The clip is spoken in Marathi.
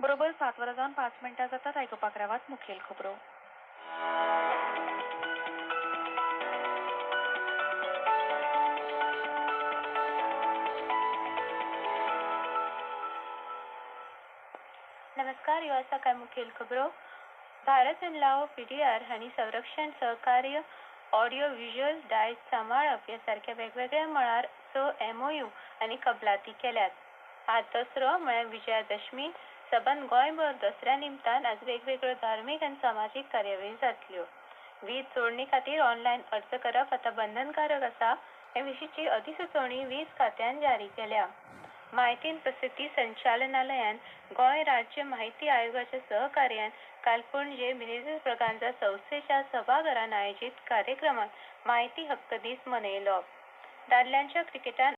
बरोबर 7 जाऊन 5 मिनिटां जातात आयकुपाक मुखेल खबरो. नमस्कार, ह्यो आसा काय मुखेल खबरो. भारत आनी लाओ पीडीआर हांणी संरक्षण सहकार्य ऑडिओ व्हिज्युअल डायस सांबाळप ह्या सारक्या वेगवेगळ्या मळार 6 एमओयू आनी कबलाती केल्यात. आज दसरो म्हळ्यार विजयादशमी सबंद गोंयभर दसऱ्या निमतान आज वेगवेगळ्यो धार्मिक आनी सामाजीक कार्यावळी जातल्यो. वीज जोडणी खातीर ऑनलायन अर्ज करप आता बंधनकारक आसा हे विशींची अधिसुचोवणी वीज खात्यान जारी केल्या. माहिती आनी प्रसिद्धी संचालनालयान गोंय राज्य माहिती आयोगाच्या सहकार्यान काल पणजे मिनेझिस ब्रगांझा संस्थेच्या सभाघरान आयोजित कार्यक्रमात माहिती हक्क दीस मनयलो. दादल्यांच्या क्रिकेटान